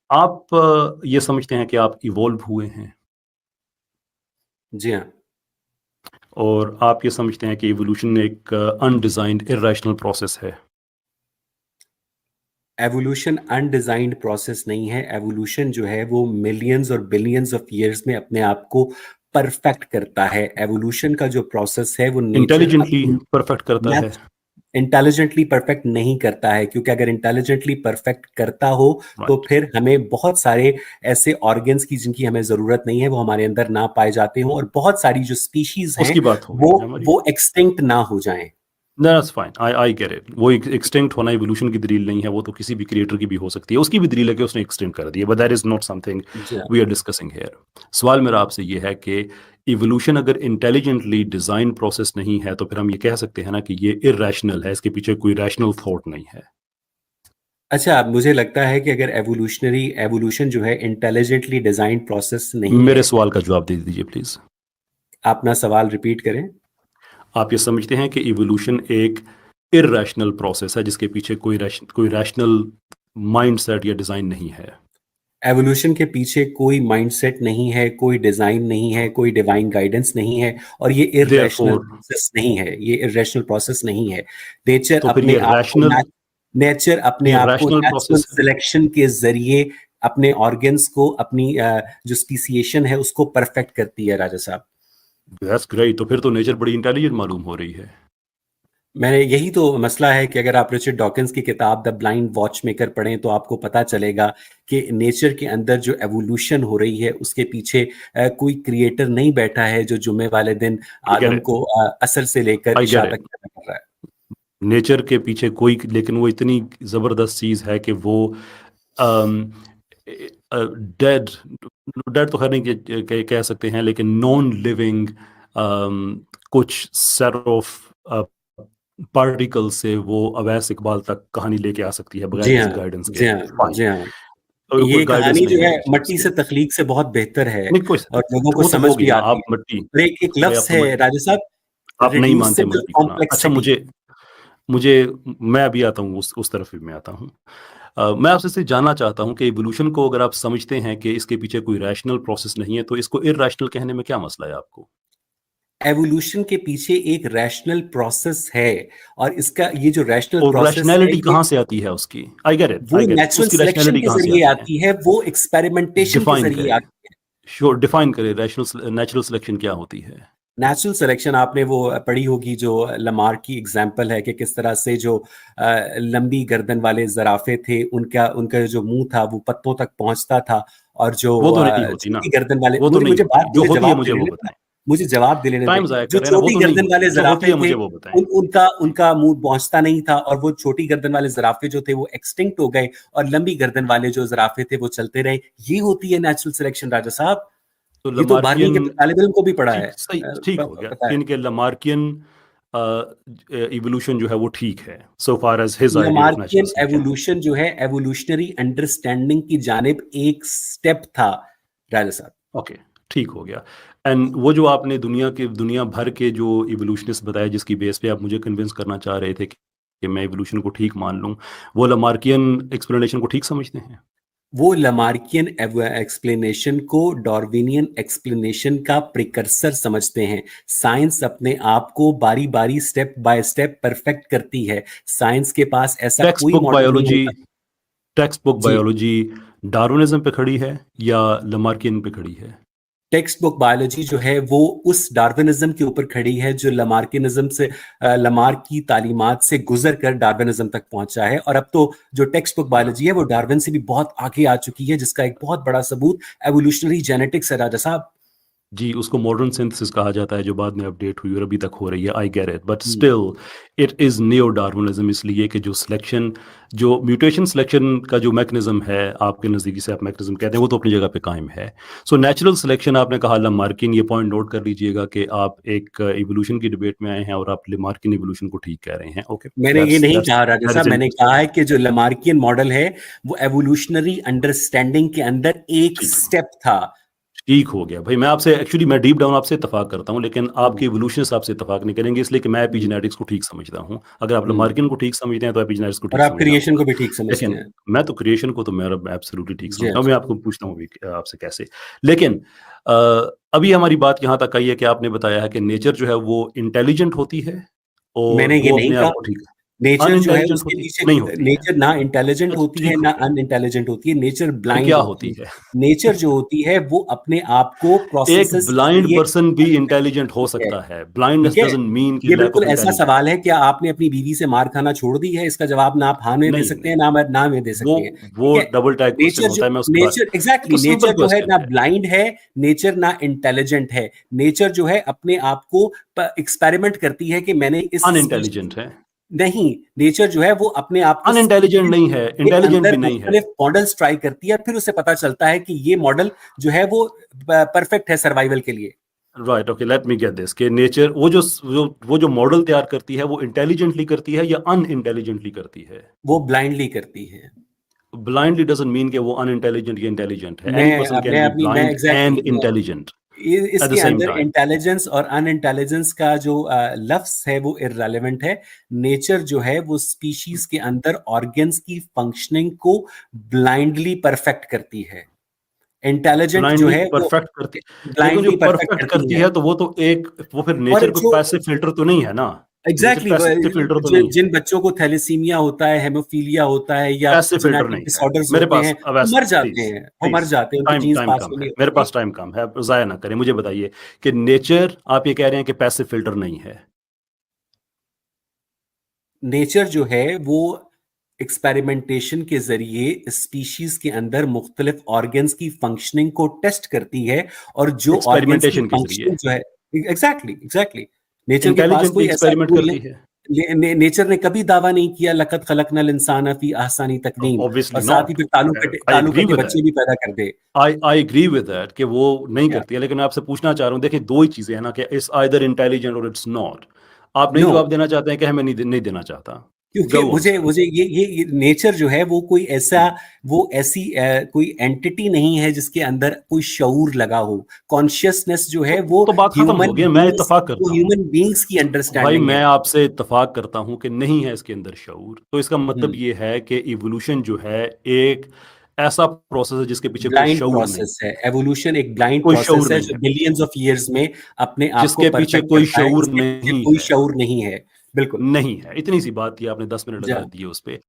आप ये समझते हैं कि आप इवॉल्व हुए हैं जी हाँ। और आप ये समझते हैं कि इवोल्यूशन एक अनडिजाइंड इरैशनल प्रोसेस है। एवोल्यूशन अनडिजाइंड प्रोसेस नहीं है। एवोल्यूशन जो है वो मिलियंस और बिलियंस ऑफ ईयर्स में अपने आप को परफेक्ट करता है। एवोल्यूशन का जो प्रोसेस है वो नेचर इंटेलिजेंटली अपनी परफेक्ट करता है। इंटेलिजेंटली परफेक्ट नहीं करता है, क्योंकि अगर इंटेलिजेंटली परफेक्ट करता हो तो राइट। फिर हमें बहुत सारे ऐसे ऑर्गन्स की जिनकी हमें जरूरत नहीं है वो हमारे अंदर ना पाए जाते हो, और बहुत सारी जो स्पीशीज हैं उसकी बात हो गई वो है हमारी। वो एक्सटिंक्ट ना हो जाएं। That's fine, I get it. वो एक्सटिंक्ट होना इवोल्यूशन की दलील नहीं है, वो तो किसी भी क्रिएटर की भी हो सकती है। उसकी भी दलील है कि उसने एक्सटेंड कर दिया, but that is not something जी हाँ। We are discussing here. सवाल मेरा आपसे ये है कि इवोल्यूशन अगर इंटेलिजेंटली डिजाइन प्रोसेस नहीं है तो फिर हम ये कह सकते हैं ना कि ये इरैशनल है, इसके पीछे कोई रैशनल थॉट नहीं है। अच्छा, मुझे लगता है कि अगर एवोल्यूशन जो है इंटेलिजेंटली डिजाइन प्रोसेस नहीं मेरे है। सवाल का जवाब दे दीजिए प्लीज। आप अपना सवाल रिपीट करें। आप ये समझते हैं कि इवोल्यूशन एक इरैशनल प्रोसेस है जिसके पीछे कोई रैशनल माइंडसेट या डिजाइन नहीं है। एवोल्यूशन के पीछे कोई माइंडसेट नहीं है, कोई डिजाइन नहीं है, कोई डिवाइन गाइडेंस नहीं है, और ये इररेशनल देयरफॉर प्रोसेस नहीं है। ये इररेशनल प्रोसेस नहीं है। नेचर तो फिर अपने ये आप को रैशनल नेचर अपने ये आप को रैशनल नेचुरल प्रोसेस है। सिलेक्शन के जरिए अपने ऑर्गन्स को, अपनी जो स्पीसिएशन है उसको परफेक्ट करती है, राजा साहब। That's great. तो फिर तो नेचर बड़ी इंटेलिजेंट मालूम हो रही है। मैंने यही तो मसला है कि अगर आप रिचर्ड डॉकिंस की किताब द ब्लाइंड वॉच मेकर पढ़ें तो आपको पता चलेगा कि नेचर के अंदर जो एवोल्यूशन हो रही है उसके पीछे कोई क्रिएटर नहीं बैठा है जो जुम्मे वाले दिन आई गेट आदम इट। को असर से लेकर आई इशा गेट तक इट। पैदा कर रहा है। नेचर के पीछे कोई, लेकिन वो इतनी जबरदस्त चीज है कि वो डेड डेड तो खैर नहीं कह सकते हैं, लेकिन नॉन लिविंग कुछ सेट ऑफ पार्टिकल से वो अवैस इकबाल तक कहानी लेके आ सकती है बगैर जी किसी हाँ। गाइडेंस के। जी हाँ। फाइन। जी हाँ। कोई ये गाइडेंस कहानी नहीं जो है मिलनी चाहिए मट्टी उसके। से तख्लीक से बहुत बेहतर है, नहीं कोई, और लोगों को वो तो समझ हो भी गया। आती आप है। मट्टी, और एक एक भाई लफ्ज आप तो है, मट्टी, राजा साहब, आप नहीं मानते रिड्यूसिबल मट्टी को ना। अच्छा, कॉम्प्लेक्सिटी। मुझे मुझे मैं अभी आता हूँ, उस तरफ भी मैं आता हूँ। मैं आपसे सिर्फ जानना चाहता हूँ कि इवोल्यूशन को अगर आप समझते हैं कि इसके पीछे कोई रैशनल प्रोसेस नहीं है तो इसको इरैशनल कहने में क्या मसला है आपको? एवोल्यूशन के पीछे एक रैशनल प्रोसेस है, और इसका ये जो रैशनल और प्रोसेस है रैशनैलिटी ये कहाँ से आती है उसकी? आई गेट इट, वो आई गेट इट। नेचुरल उसकी सिलेक्शन रैशनैलिटी के कहाँ से जरिए आती है? आती है, वो एक्सपेरिमेंटेशन के डिफाइन जरिए करें। आती है। श्योर, डिफाइन करें रैशनल नेचुरल सिलेक्शन क्या होती है? नेचुरल सिलेक्शन आपने वो पढ़ी होगी जो लमार की एग्जाम्पल है कि किस तरह से जो लंबी गर्दन वाले जराफे थे उनका उनका जो मुंह था वो पत्तों तक पहुंचता था, और जो वो तो नहीं होती ना। छोटी गर्दन वाले, वो तो नहीं होती, जो मुझे होती है जवाब मुझे दे वो लेने दे। बताएं। मुझे जवाब दे लेने दे। टाइम जाया जो कर रहे हैं ना, वो छोटी तो नहीं गर्दन होती, वाले जो होती जराफे है थे मुझे वो बताएं। उनका उनका मुंह पहुंचता नहीं था, और वो छोटी गर्दन वाले जराफे जो थे वो एक्सटिंक्ट हो गए, और लंबी गर्दन वाले जो जराफे थे वो चलते रहे। ये होती है नेचुरल सिलेक्शन, राजा साहब। तो ये तो 12वीं के लमार्कियन, तालिब इल्म को भी पढ़ा है, ठीक सही, ठीक हो गया पता कि है। इनके लमार्कियन इवोल्यूशन जो है वो ठीक है, so far as his idea of natural Lamarckian selection. Evolution जो है एवोल्यूशनरी अंडरस्टैंडिंग की जानिब एक स्टेप था, राजा साहब। ओके, ठीक हो गया। एंड वो जो आपने दुनिया भर के जो इवोल्यूशनिस्ट बताए जिसकी बेस पे आप मुझे कन्विंस करना चाह रहे थे कि मैं इवोल्यूशन को ठीक मान लूं, वो लमार्कियन एक्सप्लेनेशन को ठीक समझते हैं? वो लमार्कियन एक्सप्लेनेशन को डार्विनियन एक्सप्लेनेशन का प्रिकर्सर समझते हैं। साइंस अपने आप को बारी बारी स्टेप बाय स्टेप परफेक्ट करती है। साइंस के पास ऐसा टेक्स्ट कोई बुक मॉडल नहीं बायोलॉजी होता। टेक्स्ट बुक जी। बायोलॉजी डार्विनिज्म पे खड़ी है या लमार्कियन पे खड़ी है? टेक्स्ट बुक बायोलॉजी जो है वो उस डार्विनिज्म के ऊपर खड़ी है जो लमार्किनिज्म से, लमार की तालीमात से गुजर कर डार्विनिज्म तक पहुंचा है। और अब तो जो टेक्स्ट बुक बायोलॉजी है वो डार्विन से भी बहुत आगे आ चुकी है, जिसका एक बहुत बड़ा सबूत एवोल्यूशनरी जेनेटिक्स है, राजा साहब। जी, उसको मॉडर्न सिंथेसिस कहा जाता है जो बाद में अपडेट हुई और अभी तक हो रही है। I get it, but hmm. Still it is neo Darwinism, इसलिए कि जो सिलेक्शन, जो म्यूटेशन सिलेक्शन का जो मैकेनिज्म है, आपके नज़दीकी से आप मैकेनिज्म कहते हैं, वो तो अपनी जगह पे कायम है। सो नेचुरल सिलेक्शन आपने कहा लमार्किन, ये पॉइंट नोट कर लीजिएगा कि आप एक इवोल्यूशन की डिबेट में आए हैं और आप लमार्किन इवोल्यूशन को ठीक कह रहे हैं। ओके, मैंने ये नहीं कहा, राजा दैट साहब, इज मैंने इंटरेस्टिंग। कहा है कि जो लमार्कियन मॉडल है वो एवोल्यूशनरी अंडरस्टैंडिंग के अंदर एक ठीक है, स्टेप था। ठीक हो गया भाई। मैं आपसे एक्चुअली मैं डीप डाउन आपसे इत्तेफाक करता हूँ, लेकिन आपके इवोल्यूशन से आपसे इत्तेफाक नहीं करेंगे, इसलिए कि मैं एपिजेनेटिक्स को ठीक समझता हूँ। अगर आप लामार्किन को ठीक समझते हैं तो एपिजेनेटिक्स को और ठीक आप समझना क्रिएशन होगा। को भी ठीक समझते लेकिन हैं। मैं तो क्रिएशन को तो मैं एब्सोल्युटली ठीक जी, समझता हूँ। मैं अच्छा। आपको पूछता हूँ अभी आपसे कैसे। लेकिन अ, अभी हमारी बात यहाँ तक आई है कि आपने बताया है कि नेचर जो है वो इंटेलिजेंट होती है और मैंने ये वो नहीं अपने आप कहा। को ठीक नेचर जो है अनइंटेलिजेंट उसके होती पीछे नहीं होती है। नेचर ना इंटेलिजेंट अच्छा होती है ठीक हो ना गया। अनइंटेलिजेंट होती है, नेचर फिर ब्लाइंड क्या होती होती है। है? नेचर जो होती है वो अपने आप को एक प्रोसेसेस के ब्लाइंड जरिए पर्सन भी इंटेलिजेंट हो करती है। सकता है। ब्लाइंडनेस ठीक है, डजंट मीन कि ये लैक बिल्कुल ऑफ ऐसा इंटेलिजेंस। सवाल है, क्या आपने अपनी बीवी से मार खाना छोड़ दी है? इसका जवाब ना आप हाँ में दे नहीं, सकते हैं, नहीं। ना में दे वो सकते हैं। ठीक वो है, डबल टैग क्वेश्चन नेचर जो होता है, मैं उसके बाद नेचर ये तो एग्जैक्टली सिंपल नेचर जो है क्वेश्चन ना है। ब्लाइंड है, नेचर ना इंटेलिजेंट है। नेचर जो है अपने आप को एक्सपेरिमेंट करती है कि मैंने इस स्पीशीज अनइंटेलिजेंट है। नहीं, नेचर जो है वो अपने आप को अनइंटेलिजेंट स्पीशीज नहीं है, के इंटेलिजेंट भी अंदर नहीं है। मुख्तलिफ मॉडल्स ट्राई करती है, फिर उसे पता चलता है कि ये मॉडल जो है वो परफेक्ट है सर्वाइवल के लिए। Right, okay, let me get this कि नेचर वो जो मॉडल तैयार करती है वो इंटेलिजेंटली करती है या अनइंटेलिजेंटली करती है? वो ब्लाइंडली करती है। ब्लाइंडली डजंट मीन कि वो अनइंटेलिजेंट या इंटेलिजेंट है। एनी पर्सन कैन मैं बी अपनी मैं blind and exactly intelligent at the इसके सेम अंदर टाइम। इंटेलिजेंस और अनइंटेलिजेंस का जो लफ्ज है वो इररेलेवेंट है। नेचर जो है वो स्पीशीज के अंदर ऑर्गन्स की फंक्शनिंग को ब्लाइंडली परफेक्ट करती है। इंटेलिजेंट जो ब्लाइंडली है वो परफेक्ट करती। लेकिन जो ब्लाइंडली परफेक्ट परफेक्ट करती करती है। है तो वो तो एक वो फिर और नेचर कोई जो पैसिव फिल्टर तो नहीं है ना। नेचर एग्जैक्टली पैसिव फिल्टर तो नहीं है। जिन बच्चों को थैलेसीमिया होता है, हेमोफीलिया होता है या पैसिव फिल्टर जेनेटिक नहीं है डिसऑर्डर्स मेरे होते पास। हैं, अब वो ऐसा मर जाते प्लीज हैं, प्लीज उनके टाइम जीन्स टाइम पास कम में है, नहीं मेरे होते। पास टाइम कम है, आप जाया ना करें। मुझे बताइए कि नेचर, आप ये कह रहे हैं कि पैसिव फिल्टर नहीं है। नेचर जो है वो एक्सपेरिमेंटेशन के जरिए स्पीशीज के अंदर मुख्तलिफ ऑर्गन्स की फंक्शनिंग को टेस्ट करती है, और जो ऑर्गन्स की एक्सपेरिमेंटेशन के जरिए फंक्शनिंग जो है एग्जैक्टली नेचर के पास इंटेलिजेंटली कोई ऐसा एक्सपेरिमेंट टूल करती नहीं। है। नेचर ने कभी दावा नहीं किया लक़द खलक़नल इंसान फी अहसनी तक़वीम, और ऑब्वियसली साथ ही नॉट। फिर आई तालू एग्री कटे विद बच्चे भी पैदा कर दे। आई एग्री विद दैट कि वो नहीं या करती है, लेकिन मैं आपसे पूछना चाह रहा हूँ, देखिए दो ही चीजें हैं ना कि इट्स आइदर इंटेलिजेंट और इट्स नॉट। आप नहीं नो, जवाब देना चाहते हैं कि हमें नहीं देना चाहता। क्योंकि गो ऑन मुझे सर। मुझे ये नेचर जो है वो कोई ऐसा वो ऐसी कोई एंटिटी नहीं है जिसके अंदर कोई शऊर लगा हो। कॉन्शियसनेस जो है तो बात खत्म हो गई, मैं इत्तेफाक करता हूँ। ह्यूमन बींग्स की भाई अंडरस्टैंडिंग मैं है। आपसे इत्तेफाक करता हूँ कि नहीं है इसके अंदर शऊर, तो इसका मतलब हम्म, ये है कि इवोल्यूशन जो है एक ऐसा प्रोसेस है जिसके पीछे कोई ब्लाइंड शऊर नहीं प्रोसेस है, एवोल्यूशन एक ब्लाइंड कोई प्रोसेस शऊर है नहीं जो है, बिलियंस ऑफ ईयर्स में अपने आप को जिसके पीछे परफेक्ट कोई करता है, शऊर जिसके पीछे नहीं कोई है। शऊर नहीं है। बिल्कुल। नहीं है, इतनी सी बात थी, आपने 10 मिनट लगा जा दिए उस पे।